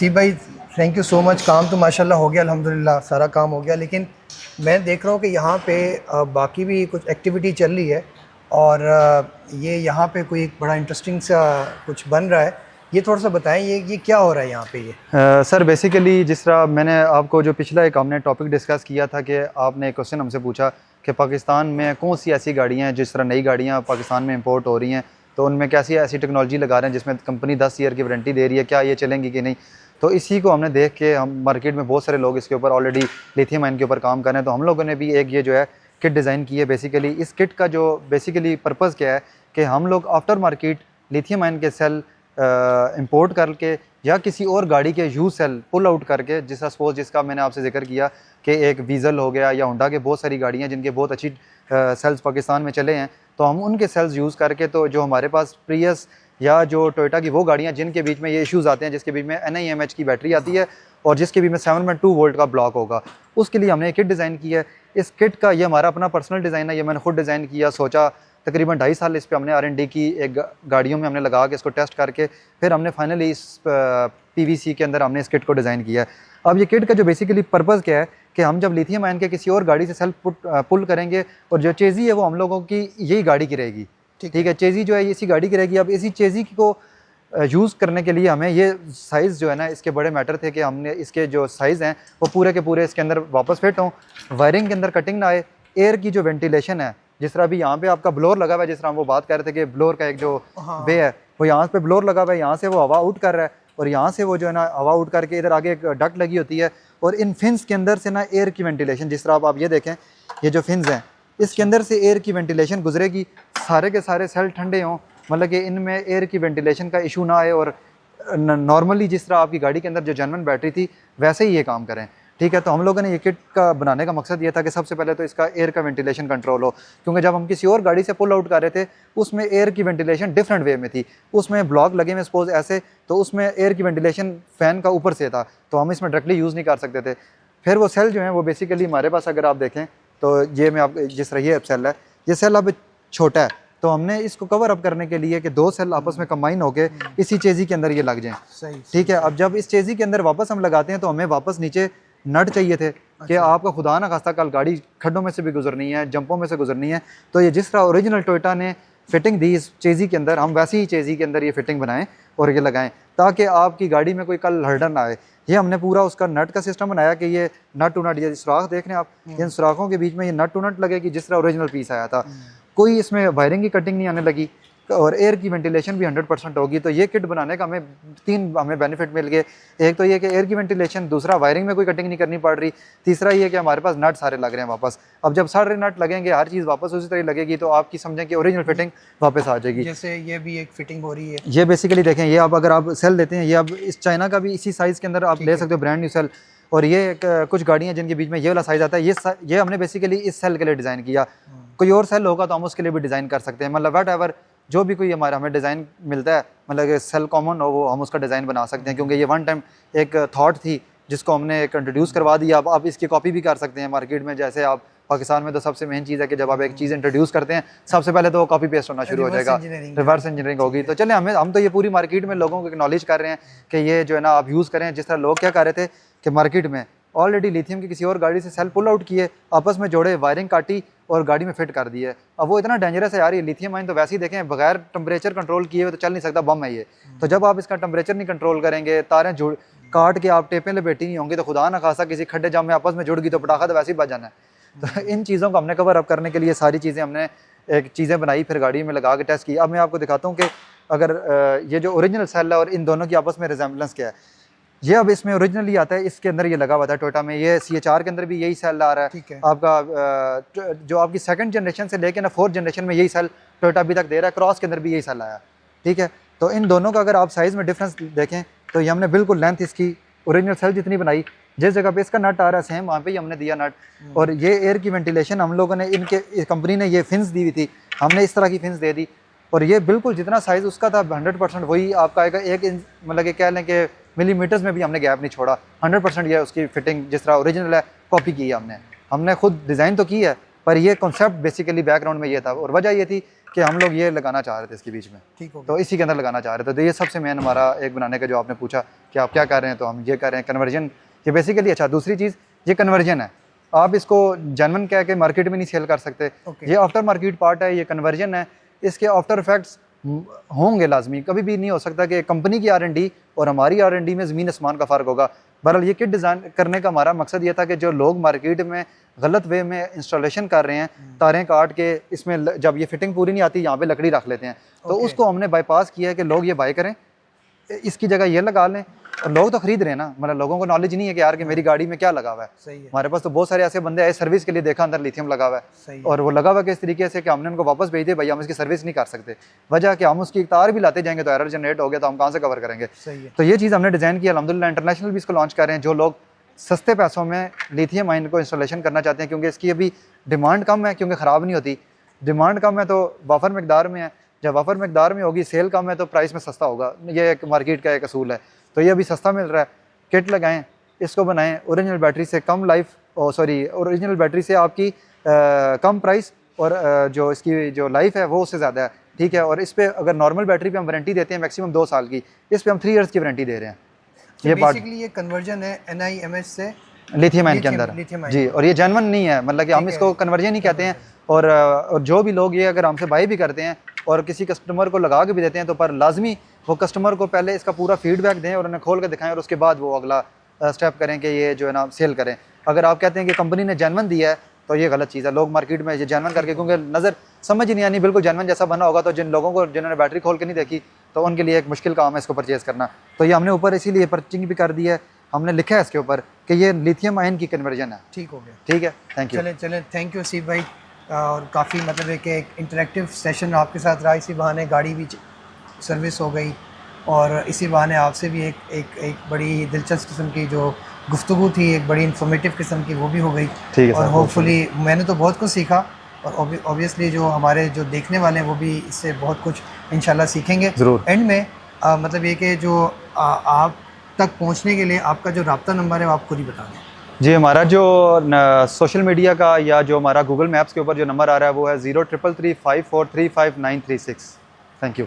जी भाई, thank you so much. काम तो माशाल्लाह हो गया, अल्हम्दुलिल्लाह सारा काम हो गया। लेकिन मैं देख रहा हूँ कि यहाँ पे बाकी भी कुछ एक्टिविटी चल रही है और ये यहाँ पे कोई एक बड़ा इंटरेस्टिंग सा कुछ बन रहा है। ये थोड़ा सा बताएं, ये क्या हो रहा है यहाँ पे ये? सर बेसिकली जिस तरह मैंने आपको जो पिछला एक हमने टॉपिक डिस्कस किया था कि आपने एक क्वेश्चन हमसे पूछा कि पाकिस्तान में कौन सी ऐसी गाड़ियाँ हैं, जिस तरह नई गाड़ियाँ पाकिस्तान में इंपोर्ट हो रही हैं तो उनमें कैसी ऐसी टेक्नोलॉजी लगा रहे हैं जिसमें कंपनी 10 ईयर की वारंटी दे रही है, क्या ये चलेंगी कि नहीं। तो इसी को हमने देख के हम मार्केट में बहुत सारे लोग इसके ऊपर ऑलरेडी लिथियम आयन के ऊपर काम कर रहे हैं, तो हम लोगों ने भी एक ये जो है किट डिज़ाइन की है। बेसिकली इस किट का जो बेसिकली पर्पज़ क्या है कि हम लोग आफ्टर मार्केट लिथियम आयन के सेल इंपोर्ट करके या किसी और गाड़ी के यूज सेल पुल आउट करके, जिसका सपोज जिसका मैंने आपसे जिक्र किया कि एक वीज़ल हो गया या होंडा के बहुत सारी गाड़ियाँ जिनके बहुत अच्छी सेल्स पाकिस्तान में चले हैं, तो हम उनके सेल्स यूज़ करके, तो जो हमारे पास प्रियस या जो टोयोटा की वो गाड़ियाँ जिनके बीच में ये इश्यूज़ आते हैं, जिसके बीच में NIMH की बैटरी आती है और जिसके बीच में 7.2 वोल्ट का ब्लॉक होगा, उसके लिए हमने एक किट डिज़ाइन की है। इस किट का ये हमारा अपना पर्सनल डिज़ाइन है, ये मैंने खुद डिज़ाइन किया, सोचा तकरीबन 2.5 साल इस पे हमने R&D की, एक गाड़ियों में हमने लगा के इसको टेस्ट करके फिर हमने फाइनली इस PVC के अंदर हमने इस किट को डिज़ाइन किया है। अब ये किट का जो बेसिकली पर्पज़ क्या है कि हम जब लिथियम आयन के किसी और गाड़ी से सेल पुल करेंगे और जो चेज़ी है वो हम लोगों की यही गाड़ी की रहेगी, ठीक है, चेज़ी जो है इसी गाड़ी की रहेगी। अब इसी चेज़ी को यूज़ करने के लिए हमें ये साइज़ जो है ना, इसके बड़े मैटर थे कि हमने इसके जो साइज़ हैं वो पूरे के पूरे इसके अंदर वापस फिट हों, वायरिंग के अंदर कटिंग ना आए, एयर की जो वेंटिलेशन है, जिस तरह अभी यहाँ पे आपका ब्लोअर लगा हुआ है, जिस तरह हम वो बात कर रहे थे कि ब्लोअर का एक जो वे है वो यहाँ पे ब्लोअर लगा हुआ है, यहाँ से वो हवा आउट कर रहा है और यहाँ से वो जो है ना हवा आउट करके इधर आगे एक डक्ट लगी होती है और इन फिन्स के अंदर से ना एयर की वेंटिलेशन, जिस तरह आप ये देखें, ये जो फिन्स हैं इसके अंदर से एयर की वेंटिलेशन गुजरेगी, सारे के सारे सेल ठंडे हों, मतलब कि इनमें एयर की वेंटिलेशन का इशू ना आए और नॉर्मली जिस तरह आपकी गाड़ी के अंदर जो जेन्युइन बैटरी थी वैसे ही ये काम करें, ठीक है। तो हम लोगों ने ये किट का बनाने का मकसद ये था कि सबसे पहले तो इसका एयर का वेंटिलेशन कंट्रोल हो, क्योंकि जब हम किसी और गाड़ी से पुल आउट कर रहे थे उसमें एयर की वेंटिलेशन डिफरेंट वे में थी, उसमें ब्लॉक लगे हुए सपोज ऐसे, तो उसमें एयर की वेंटिलेशन फ़ैन का ऊपर से था, तो हम इसमें डायरेक्टली यूज़ नहीं कर सकते थे। फिर वो सेल जो है वो बेसिकली हमारे पास अगर आप देखें तो ये मैं आप जिस तरह ये सेल है, ये सेल अब छोटा है, तो हमने इसको कवर अप करने के लिए कि 2 सेल आपस में कंबाइन होके इसी चेज़ी के अंदर ये लग जाएं, ठीक है। अब जब इस चेज़ी के अंदर वापस हम लगाते हैं तो हमें वापस नीचे नट चाहिए थे कि आपका खुदा ना खास्ता कल गाड़ी खड्डों में से भी गुजरनी है, जंपों में से गुजरनी है, तो ये जिस तरह ओरिजिनल टोयोटा ने फिटिंग दी इस चेज़ी के अंदर, हम वैसे ही चेज़ी के अंदर ये फिटिंग बनाएं और ये लगाएं ताकि आपकी गाड़ी में कोई कल हर्डन ना आए। ये हमने पूरा उसका नट का सिस्टम बनाया कि ये नट टू नट, ये सुराख देख रहे हैं आप, इन सुराखों के बीच में ये नट टू नट लगेगी जिस तरह ओरिजिनल पीस आया था, कोई इसमें वायरिंग की कटिंग नहीं आने लगी और एयर की वेंटिलेशन भी 100% होगी। तो ये किट बनाने का हमें 3 बेनिफिट मिल गए। एक तो ये कि एयर की वेंटिलेशन, दूसरा वायरिंग में कोई कटिंग नहीं करनी पड़ रही, तीसरा ये कि हमारे पास नट सारे लग रहे हैं वापस। अब जब सारे नट लगेंगे, हर चीज़ वापस उसी तरह लगेगी, तो आपकी समझें कि ओरिजिनल फिटिंग वापस आ जाएगी। जैसे ये भी एक फिटिंग हो रही है, ये बेसिकली देखें, ये आप अगर आप सेल लेते हैं, ये अब इस चाइना का भी इसी साइज़ के अंदर आप ले सकते हो, ब्रांड न्यू सेल। और ये कुछ गाड़ियाँ जिनके बीच में ये वाला साइज़ आता है, ये हमने बेसिकली इस सेल के लिए डिज़ाइन किया। कोई और सेल होगा तो हम उसके लिए भी डिज़ाइन कर सकते हैं, मतलब वट जो भी कोई हमें डिज़ाइन मिलता है, मतलब सेल कॉमन हो वो हम उसका डिज़ाइन बना सकते हैं, क्योंकि ये वन टाइम एक थॉट थी जिसको हमने एक इंट्रोड्यूस करवा दिया। अब आप इसकी कॉपी भी कर सकते हैं मार्केट में, जैसे आप पाकिस्तान में तो सबसे मेन चीज़ है कि जब आप एक चीज़ इंट्रोड्यूस करते हैं सबसे पहले तो वो कॉपी पेस्ट होना शुरू हो जाएगा, रिवर्स इंजीनियरिंग होगी। तो चले हम तो ये पूरी मार्केट में लोगों को एक्नॉलेज कर रहे हैं कि ये जो है ना आप यूज़ करें, जिस तरह लोग क्या कर रहे थे कि मार्केट में ऑलरेडी लिथियम की किसी और गाड़ी से सेल पुल आउट किए, आपस में जोड़े, वायरिंग काटी और गाड़ी में फिट कर दिए। अब वो इतना डेंजरस है यार, ये लिथियम आयन तो वैसे ही देखें बगैर टेम्परेचर कंट्रोल किए हुए तो चल नहीं सकता, बम है ये। तो जब आप इसका टेम्परेचर नहीं कंट्रोल करेंगे, तारें जुड़ काट के आप टेपें लपेटी नहीं होंगी, तो खुदा ना खासा किसी खड्डे जाम में आपस में जुड़ गई तो पटाखा तो वैसे ही बच जाना है। तो इन चीज़ों को हमने कवर अप करने के लिए सारी चीज़ें हमने एक चीज़ें बनाई, फिर गाड़ी में लगा के टेस्ट की। अब मैं आपको दिखाता हूँ कि अगर ये जो ओरिजिनल सेल है और इन दोनों की आपस में रिजेम्बलेंस क्या है। ये अब इसमें ओरिजिनली आता है, इसके अंदर ये लगा हुआ था टोयोटा में, ये CHR के अंदर भी यही सेल आ रहा है आपका, जो आपकी 2nd जनरेशन से लेके ना 4th जनरेशन में यही सेल टोयोटा अभी तक दे रहा है, क्रॉस के अंदर भी यही सेल आया, ठीक है। तो इन दोनों का अगर आप साइज़ में डिफरेंस देखें तो ये हमने बिल्कुल लेंथ इसकी ओरिजिनल सेल जितनी बनाई, जिस जगह पे इसका नट आ रहा है सेम वहाँ पे ही हमने दिया नट। और ये एयर की वेंटिलेशन हम लोगों ने इनके कंपनी ने ये फिन्स दी हुई थी, हमने इस तरह की फिन्स दे दी और ये बिल्कुल जितना साइज़ उसका था 100% वही आपका आएगा। 1 इंच मतलब कि कह लें कि मिलीमीटर्स में भी हमने गैप नहीं छोड़ा, 100% ये उसकी फिटिंग जिस तरह ओरिजिनल है कॉपी की है हमने खुद डिज़ाइन तो की है, पर ये कॉन्सेप्ट बेसिकली बैकग्राउंड में ये था, और वजह ये थी कि हम लोग ये लगाना चाह रहे थे इसके बीच में, ठीक हो गया। तो इसी के अंदर लगाना चाह रहे थे। तो ये सबसे मेन हमारा एक बनाने का, जो आपने पूछा कि आप क्या कर रहे हैं, तो हम ये कर रहे हैं कन्वर्जन, ये बेसिकली। अच्छा, दूसरी चीज़ ये कन्वर्जन है, आप इसको जेन्युइन कह के मार्केट में नहीं सेल कर सकते, ये आफ्टर मार्केट पार्ट है, ये कन्वर्जन है, इसके आफ्टर इफेक्ट्स होंगे लाजमी। कभी भी नहीं हो सकता कि कंपनी की R&D और हमारी R&D में ज़मीन आसमान का फ़र्क होगा। बहरहाल ये किट डिज़ाइन करने का हमारा मकसद ये था कि जो लोग मार्केट में गलत वे में इंस्टॉलेशन कर रहे हैं, तारें काट के इसमें जब ये फिटिंग पूरी नहीं आती यहाँ पे लकड़ी रख लेते हैं, तो उसको हमने बाईपास किया है कि लोग ये बाय करें, इसकी जगह ये लगा लें। और लोग तो खरीद रहे हैं ना, मतलब लोगों को नॉलेज नहीं है कि यार कि मेरी गाड़ी में क्या लगा हुआ है। सही है। हमारे पास तो बहुत सारे ऐसे बंदे आए सर्विस के लिए, देखा अंदर लिथियम लगा हुआ है, और वो लगा हुआ है इस तरीके से कि हमने उनको वापस भेज दिया, भैया हम इसकी सर्विस नहीं कर सकते। वजह कि हम उसकी तार भी लाते जाएंगे तो एरर जनरेट हो गया, तो हम कहाँ से कवर करेंगे। सही है। तो ये चीज़ हमने डिज़ाइन किया, अल्हम्दुलिल्लाह इंटरनेशनल भी इसको लॉन्च कर रहे हैं। जो लोग सस्ते पैसों में लिथियम आयन को इंस्टॉलेशन करना चाहते हैं, क्योंकि इसकी अभी डिमांड कम है, क्योंकि ख़राब नहीं होती, डिमांड कम है तो वाफर मकदार में है, जब वाफर मकदार में होगी, सेल कम है तो प्राइस में सस्ता होगा। ये एक मार्केट का एक असूल है, तो ये अभी सस्ता मिल रहा है। किट लगाएं, इसको बनाएं, ओरिजिनल बैटरी से कम लाइफ, ओरिजिनल बैटरी से आपकी कम प्राइस, और जो इसकी जो लाइफ है वो उससे ज़्यादा है, ठीक है। और इस पर अगर नॉर्मल बैटरी पे हम वारंटी देते हैं मैक्सिमम 2 साल की, इस पर हम 3 ईयर्स की वारंटी दे रहे हैं। ये बेसिकली ये कन्वर्जन है NIMH से लिथियम आयन के अंदर जी, और ये जेन्युइन नहीं है, मतलब कि हम इसको कन्वर्जन ही कहते हैं। और जो भी लोग ये अगर हमसे बाई भी करते हैं और किसी कस्टमर को लगा के भी देते हैं, तो पर लाजमी वो कस्टमर को पहले इसका पूरा फीडबैक दें और उन्हें खोल के दिखाएं, और उसके बाद वो अगला स्टेप करें कि ये जो है ना सेल करें। अगर आप कहते हैं कि कंपनी ने जेन्युइन दिया है तो ये गलत चीज़ है। लोग मार्केट में ये जेन्युइन करके, क्योंकि नज़र समझ ही नहीं आनी बिल्कुल जेन्युइन जैसा बना होगा, तो जिन लोगों को जिन्होंने बैटरी खोल के नहीं देखी, तो उनके लिए एक मुश्किल काम है इसको परचेज़ करना। तो ये हमने ऊपर इसीलिए पर्चिंग भी कर दी है, हमने लिखा है इसके ऊपर कि ये लिथियम आयन की कन्वर्जन है। ठीक हो गया, ठीक है, थैंक यू। चले थैंक यू असीफ भाई। और काफ़ी मतलब है कि एक इंटरेक्टिव सेशन आपके साथ रहा, इसी बहाने गाड़ी भी सर्विस हो गई, और इसी बहाने आपसे भी एक बड़ी दिलचस्प किस्म की जो गुफ्तगू थी, एक बड़ी इन्फॉर्मेटिव किस्म की, वो भी हो गई। ठीक है, और होपफुली मैंने तो बहुत कुछ सीखा, और ऑब्वियसली जो हमारे जो देखने वाले हैं वो भी इससे बहुत कुछ इंशाल्लाह सीखेंगे ज़रूर। एंड में मतलब ये कि जो आप तक पहुंचने के लिए आपका जो राब्ता नंबर है वो आप खुद ही बता दें। जी, हमारा जो सोशल मीडिया का या जो हमारा गूगल मैप्स के ऊपर जो नंबर आ रहा है वो है 033354353936। Thank you.